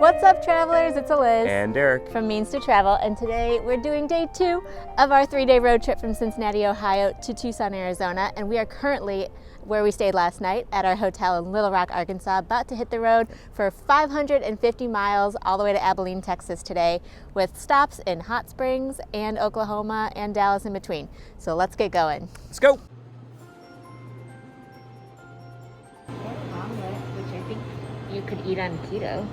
What's up, travelers? It's Eliz and Derek from Means to Travel, and today we're doing day 2 of our 3-day road trip from Cincinnati, Ohio to Tucson, Arizona, and we are currently where we stayed last night at our hotel in Little Rock, Arkansas, about to hit the road for 550 miles all the way to Abilene, Texas today, with stops in Hot Springs and Oklahoma and Dallas in between. So let's get going. Let's go. Omelet, which I think you could eat on keto.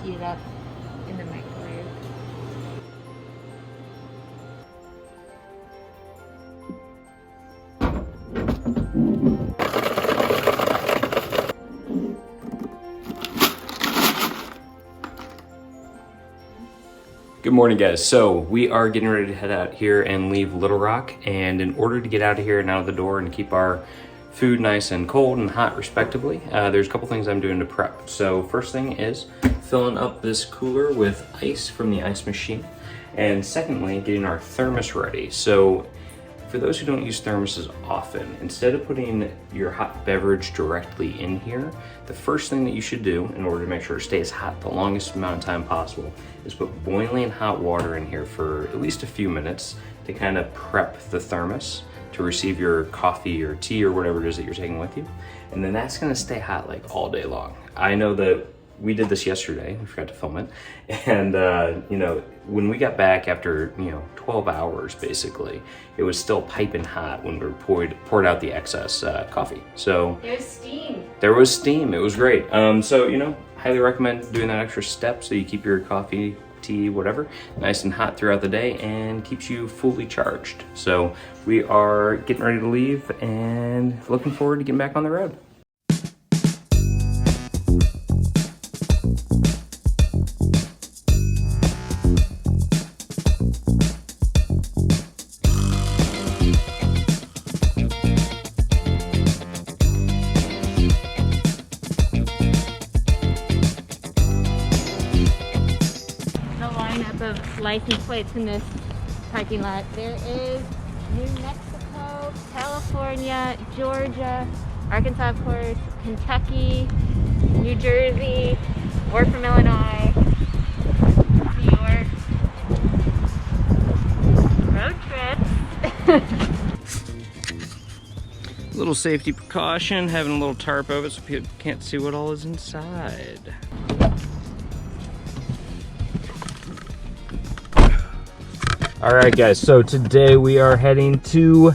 Heat it up in the microwave. Good morning, guys. So we are getting ready to head out here and leave Little Rock, and in order to get out of here and out of the door and keep our food nice and cold and hot respectively, there's a couple things I'm doing to prep. So first thing is filling up this cooler with ice from the ice machine, and secondly, getting our thermos ready. So for those who don't use thermoses often, instead of putting your hot beverage directly in here, the first thing that you should do in order to make sure it stays hot the longest amount of time possible is put boiling hot water in here for at least a few minutes to kind of prep the thermos to receive your coffee or tea or whatever it is that you're taking with you. And then that's gonna stay hot like all day long. I know that we did this yesterday, we forgot to film it. And when we got back after 12 hours basically, it was still piping hot when we poured out the excess coffee. So There's steam. There was steam, it was great. So highly recommend doing that extra step so you keep your coffee, tea, whatever, nice and hot throughout the day and keeps you fully charged. So we are getting ready to leave and looking forward to getting back on the road. Of license plates in this parking lot. There is New Mexico, California, Georgia, Arkansas, of course, Kentucky, New Jersey, we're from Illinois, New York. Road trips. Little safety precaution, having a little tarp over it so people can't see what all is inside. All right, guys, so today we are heading to,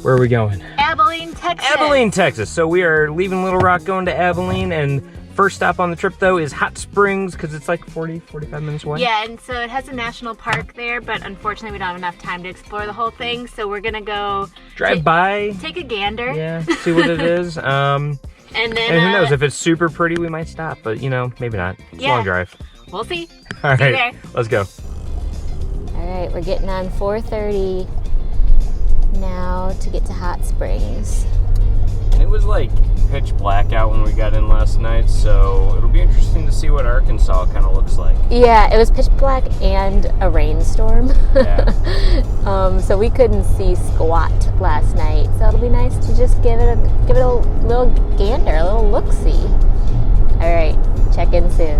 where are we going? Abilene, Texas. Abilene, Texas. So we are leaving Little Rock, going to Abilene, and first stop on the trip, though, is Hot Springs, because it's like 45 minutes away. Yeah, and so it has a national park there, but unfortunately we don't have enough time to explore the whole thing, so we're gonna go drive by, take a gander. Yeah, see what it is. And then who knows, if it's super pretty, we might stop, but maybe not. It's a long drive. We'll see. All See you right, there. let's go. All right, we're getting on 4:30 now to get to Hot Springs. It was like pitch black out when we got in last night, so it'll be interesting to see what Arkansas kind of looks like. Yeah, it was pitch black and a rainstorm. Yeah. So we couldn't see squat last night. So it'll be nice to just give it a little gander, a little look-see. All right, check in soon.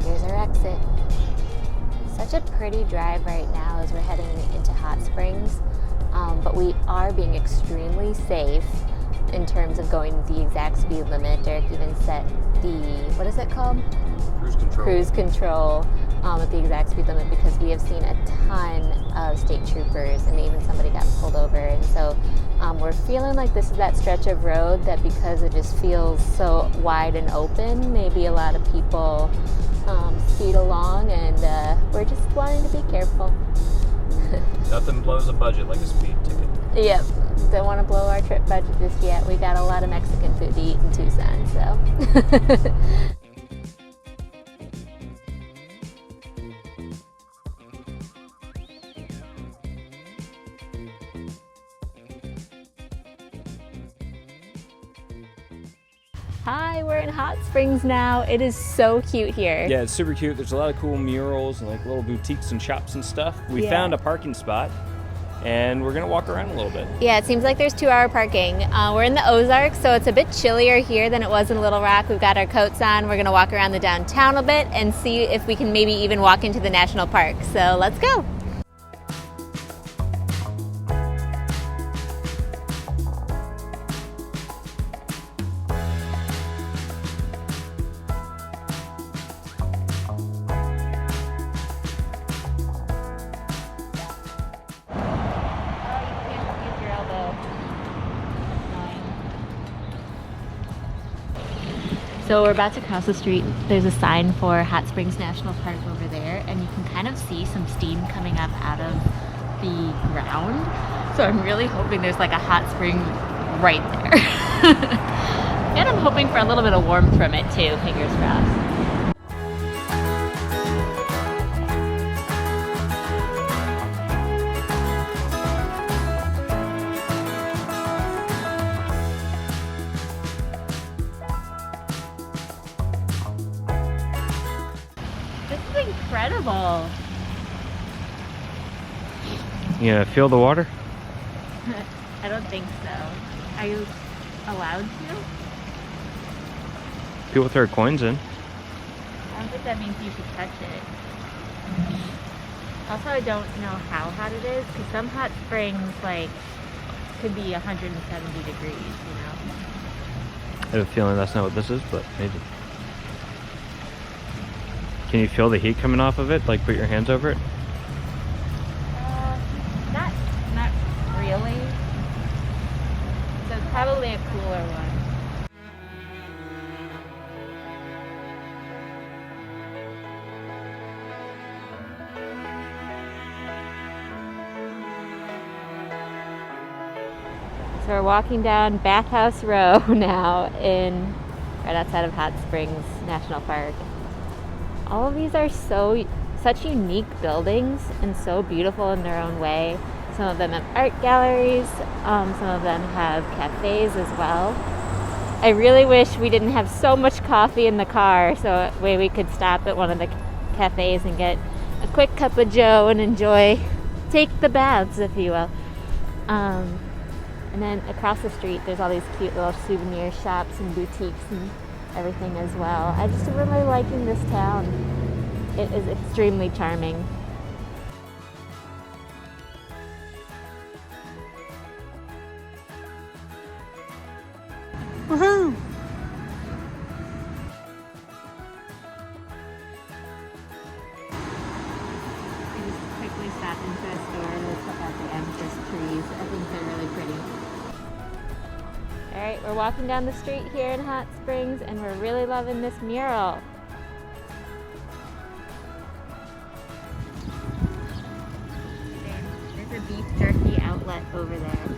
Here's our exit. Such a pretty drive right now as we're heading into Hot Springs. But we are being extremely safe in terms of going the exact speed limit. Derek even set the, what is it called? Cruise control. Cruise control at the exact speed limit, because we have seen a ton of state troopers and even somebody got pulled over. And so we're feeling like this is that stretch of road that, because it just feels so wide and open, maybe a lot of people speed along, and we're just wanting to be careful. Nothing blows a budget like a speed ticket. Yep, don't want to blow our trip budget just yet. We got a lot of Mexican food to eat in Tucson, so. Hi, we're in Hot Springs now. It is so cute here. Yeah, it's super cute. There's a lot of cool murals and like little boutiques and shops and stuff. We found a parking spot. and we're gonna walk around a little bit. Yeah, it seems like there's 2-hour parking. We're in the Ozarks, so it's a bit chillier here than it was in Little Rock. We've got our coats on. We're gonna walk around the downtown a bit and see if we can maybe even walk into the national park. So let's go. So we're about to cross the street. There's a sign for Hot Springs National Park over there, and you can kind of see some steam coming up out of the ground. So I'm really hoping there's like a hot spring right there. And I'm hoping for a little bit of warmth from it too, fingers crossed. Incredible. You gonna feel the water? I don't think so. Are you allowed to? People throw coins in. I don't think that means you should touch it. Also, I don't know how hot it is, because some hot springs like could be 170 degrees, you know? I have a feeling that's not what this is, but maybe. Can you feel the heat coming off of it? Like, put your hands over it? Not really. So it's probably a cooler one. So we're walking down Bathhouse Row now right outside of Hot Springs National Park. All of these are such unique buildings and so beautiful in their own way. Some of them have art galleries, some of them have cafes as well. I really wish we didn't have so much coffee in the car, so that way we could stop at one of the cafes and get a quick cup of joe and take the baths, if you will. And then across the street, there's all these cute little souvenir shops and boutiques and everything as well. I just really liking this town. It is extremely charming. Woohoo! I just quickly stopped into a store to check out the amethyst trees. I think they're really pretty. Alright, we're walking down the street here in Hot Springs and we're really loving this mural. There's a beef jerky outlet over there.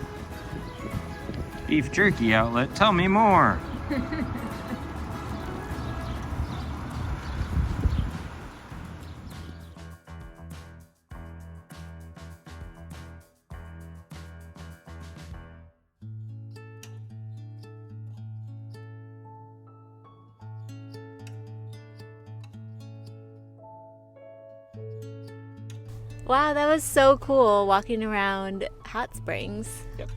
Beef jerky outlet? Tell me more. Wow, that was so cool walking around Hot Springs. Yep.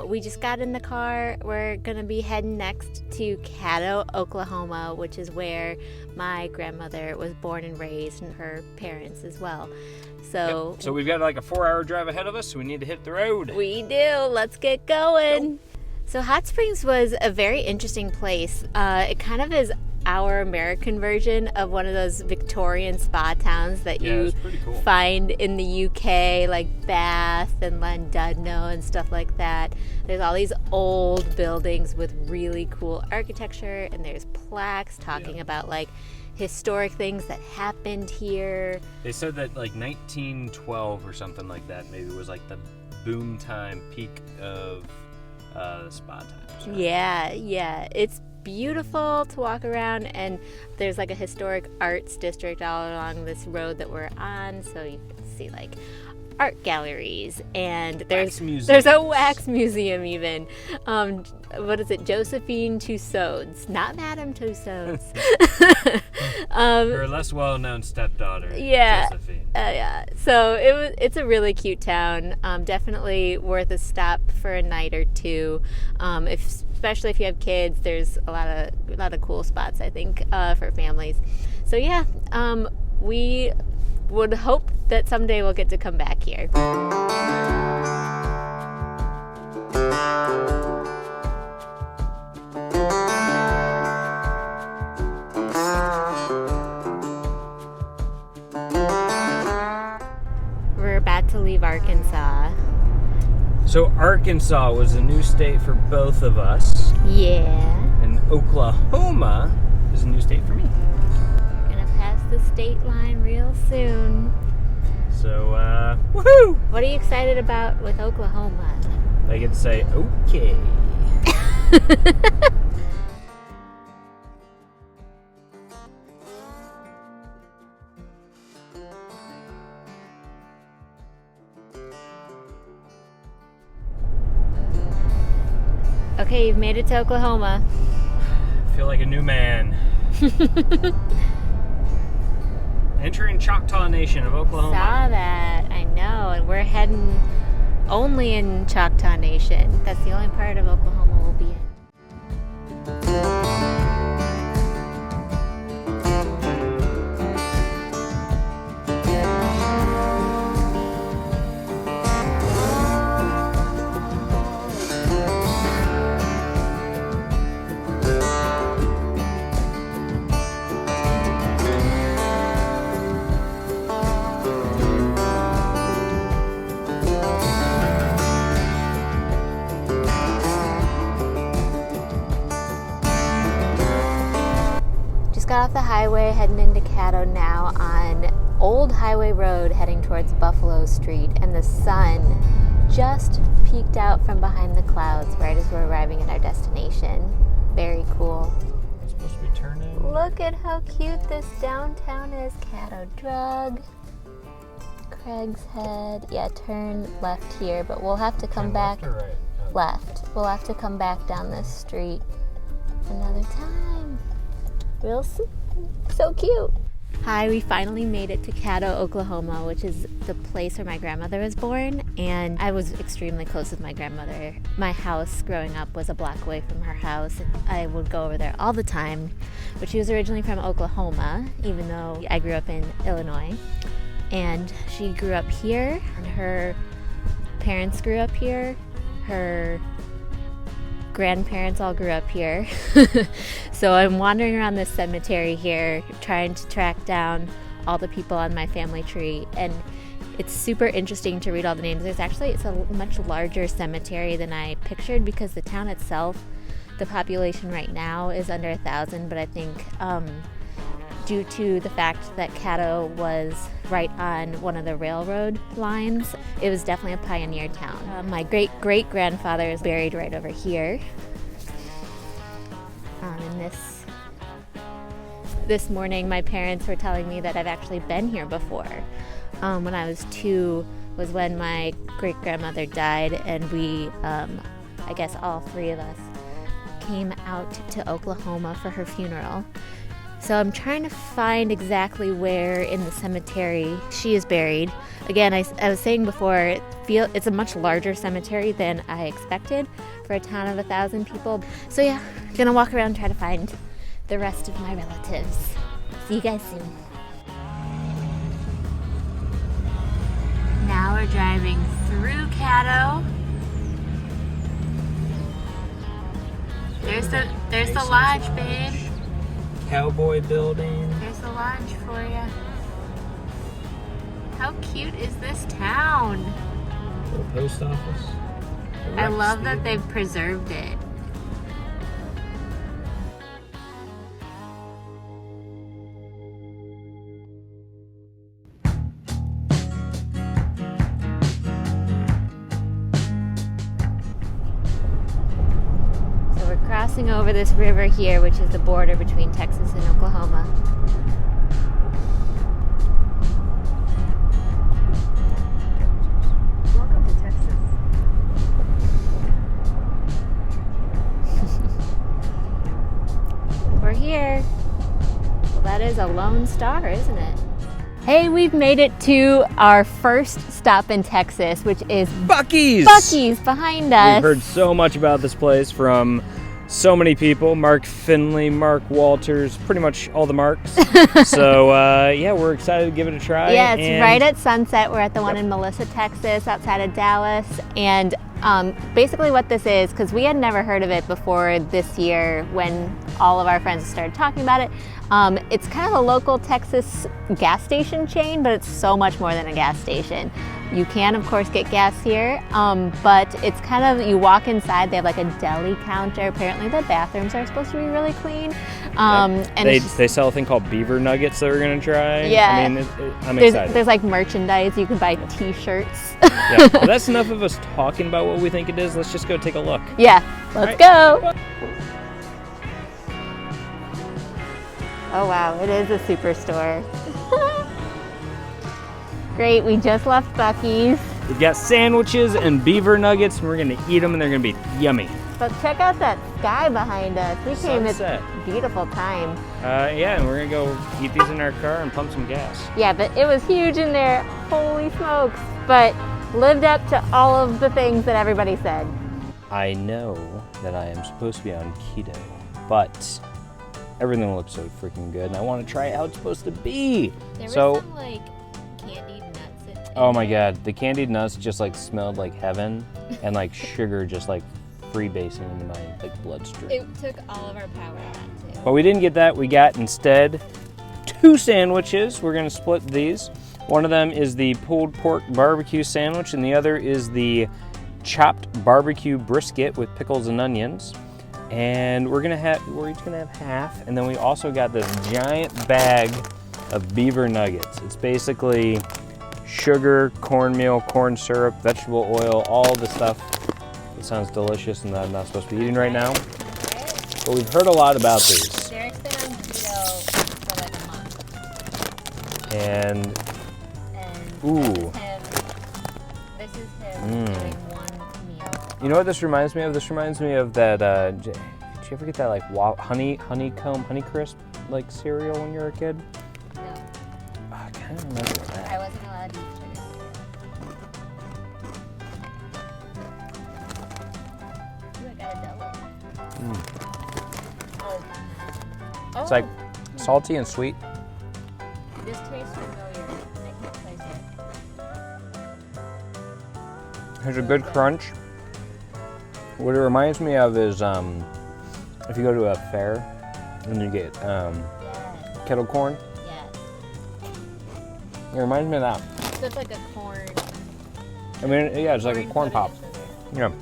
We just got in the car. We're gonna be heading next to Caddo, Oklahoma, which is where my grandmother was born and raised, and her parents as well. So, So we've got like a 4-hour drive ahead of us, so we need to hit the road. We do. Let's get going. So Hot Springs was a very interesting place. It kind of is our American version of one of those Victorian spa towns that you cool. find in the UK, like Bath and Llandudno and stuff like that. There's all these old buildings with really cool architecture, and there's plaques talking about like historic things that happened here. They said that like 1912 or something like that maybe was like the boom time peak of the spa times. Right? Yeah. It's beautiful to walk around, and there's like a historic arts district all along this road that we're on, so you can see like art galleries, and Wax there's a wax museum even. What is it? Josephine Tussauds, not Madame Tussauds. Her less well-known stepdaughter, Yeah. Josephine. Yeah. So it's a really cute town. Definitely worth a stop for a night or two. Especially if you have kids, there's a lot of cool spots, I think, for families. So yeah, we would hope that someday we'll get to come back here. We're about to leave Arkansas. So Arkansas was a new state for both of us, Yeah. and Oklahoma is a new state for me. Gonna pass the state line real soon. So, woohoo! What are you excited about with Oklahoma? I get to say, okay. Okay, you've made it to Oklahoma. I feel like a new man. Entering Choctaw Nation of Oklahoma. Saw that, I know, and we're heading only in Choctaw Nation. That's the only part of Oklahoma we'll be in. Got off the highway, heading into Caddo now on Old Highway Road, heading towards Buffalo Street, and the sun just peeked out from behind the clouds right as we're arriving at our destination. Very cool. We're supposed to be turning. Look at how cute this downtown is. Caddo Drug, Craig's Head. Yeah, turn left here, but we'll have to come back. Left or right? Oh. Left. We'll have to come back down this street another time. Real so cute. Hi, we finally made it to Caddo, Oklahoma, which is the place where my grandmother was born, and I was extremely close with my grandmother. My house growing up was a block away from her house, and I would go over there all the time. But she was originally from Oklahoma, even though I grew up in Illinois. And she grew up here, and her parents grew up here. Her grandparents all grew up here. So I'm wandering around this cemetery here trying to track down all the people on my family tree, and it's super interesting to read all the names. It's a much larger cemetery than I pictured, because the town itself, the population right now is under 1,000, but I think due to the fact that Caddo was right on one of the railroad lines, it was definitely a pioneer town. My great-great-grandfather is buried right over here. And this morning, my parents were telling me that I've actually been here before. When I was 2 was when my great-grandmother died, and we, I guess all 3 of us, came out to Oklahoma for her funeral. So I'm trying to find exactly where in the cemetery she is buried. Again, I was saying before, it's a much larger cemetery than I expected for a town of 1,000 people. So yeah, gonna walk around and try to find the rest of my relatives. See you guys soon. Now we're driving through Caddo. There's the lodge, babe. Cowboy building. There's the lodge for you. How cute is this town? Little post office. I love that they've preserved it. So we're crossing over this river here, which is the border between Texas and Oklahoma. a lone star, isn't it? Hey, we've made it to our first stop in Texas, which is Buc-Ees! Buc-Ees behind us. We've heard so much about this place from so many people. Mark Finley, Mark Walters, pretty much all the Marks. So, yeah, we're excited to give it a try. Yeah, it's right at sunset. We're at the one in Melissa, Texas, outside of Dallas. And basically what this is, because we had never heard of it before this year when all of our friends started talking about it, it's kind of a local Texas gas station chain, but it's so much more than a gas station. You can, of course, get gas here, but it's kind of, you walk inside, they have like a deli counter. Apparently the bathrooms are supposed to be really clean. And they sell a thing called beaver nuggets that we're going to try. Yeah. I mean, I'm excited. There's like merchandise. You can buy t-shirts. Yeah, well, that's enough of us talking about what we think it is. Let's just go take a look. Yeah, let's go. Oh wow, it is a superstore. Great, we just left Buc-Ees. We've got sandwiches and beaver nuggets, and we're gonna eat them, and they're gonna be yummy. But check out that sky behind us. We came at Sunset. a beautiful time. Yeah, and we're gonna go eat these in our car and pump some gas. Yeah, but it was huge in there. Holy smokes. But lived up to all of the things that everybody said. I know that I am supposed to be on keto, but everything looks so freaking good, and I want to try how it's supposed to be. There was so, some like candied nuts in oh my god, the candied nuts just like smelled like heaven, and like sugar just like freebasing into my like bloodstream. It took all of our power out too. But we didn't get that. We got instead 2 sandwiches. We're gonna split these. One of them is the pulled pork barbecue sandwich, and the other is the chopped barbecue brisket with pickles and onions. And we're each gonna have half, and then we also got this giant bag of beaver nuggets. It's basically sugar, cornmeal, corn syrup, vegetable oil, all the stuff that sounds delicious and that I'm not supposed to be eating right now. But we've heard a lot about these. Derek's been on keto for like a month. And ooh. This is him doing one meal. You know what this reminds me of? This reminds me of that, did you ever get that like honeycomb, Honeycrisp like cereal when you were a kid? No. Oh, I kind of remember that. I wasn't allowed to eat sugar. Ooh, I got a double. Oh. It's like salty and sweet. This tastes familiar. I can't place it. There's a good crunch. What it reminds me of is if you go to a fair and you get kettle corn. Yes. It reminds me of that. So it's like a corn. I mean, yeah, it's like a corn pop. Yeah.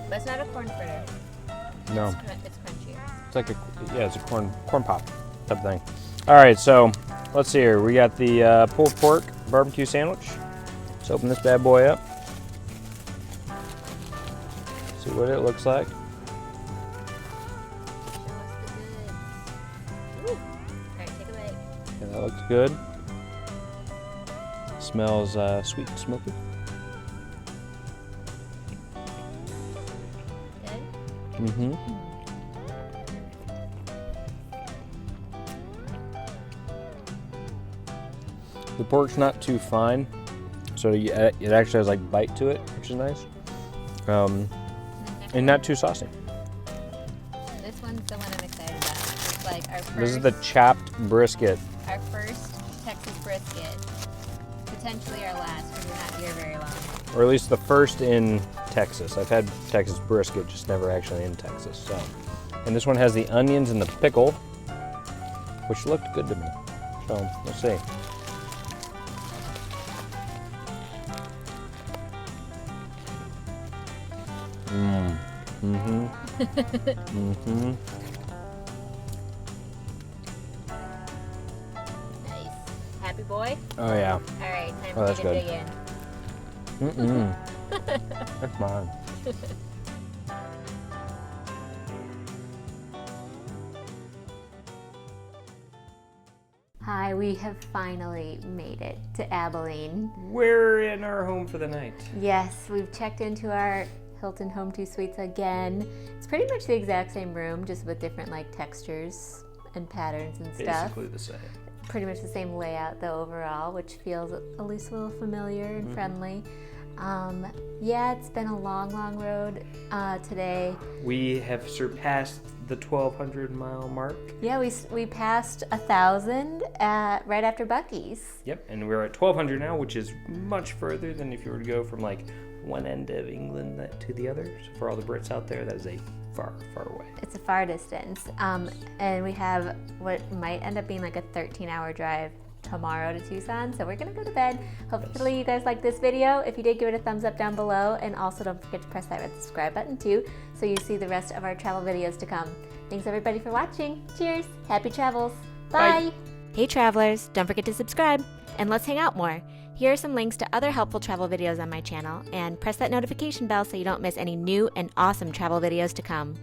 But it's not a corn fritter. No. It's crunchier. It's like it's a corn pop type thing. All right, so let's see here. We got the pulled pork barbecue sandwich. Let's open this bad boy up. See what it looks like. Ooh. All right, take a bite. Yeah, that looks good. Smells sweet and smoky. Good? Mm-hmm. The pork's not too fine, so it actually has like bite to it, which is nice. And not too saucy. This one's the one I'm excited about. It's like our first. This is the chopped brisket. Our first Texas brisket. Potentially our last, because we're not here very long. Or at least the first in Texas. I've had Texas brisket, just never actually in Texas. So, and this one has the onions and the pickle, which looked good to me. So let's see. Nice. Happy boy? Oh yeah. All right, time Oh, to that's take a good. dig in. That's mine. Hi, we have finally made it to Abilene. We're in our home for the night. Yes, we've checked into our Hilton Home 2 Suites again. It's pretty much the exact same room, just with different like textures and patterns and stuff. Basically the same. pretty much the same layout though overall, which feels at least a little familiar and friendly. Yeah, it's been a long road today. We have surpassed the 1,200 mile mark. Yeah, we passed 1,000 right after Buc-Ees. Yep, and we're at 1,200 now, which is much further than if you were to go from like one end of England to the other. So for all the Brits out there, that is a far away. It's a far distance, and we have what might end up being like a 13-hour drive tomorrow to Tucson, so we're gonna go to bed. Hopefully you guys like this video. If you did, give it a thumbs up down below, and also don't forget to press that red subscribe button too, so you see the rest of our travel videos to come. Thanks everybody for watching. Cheers, happy travels, bye. Hey travelers, don't forget to subscribe, and let's hang out more. Here are some links to other helpful travel videos on my channel, and press that notification bell so you don't miss any new and awesome travel videos to come.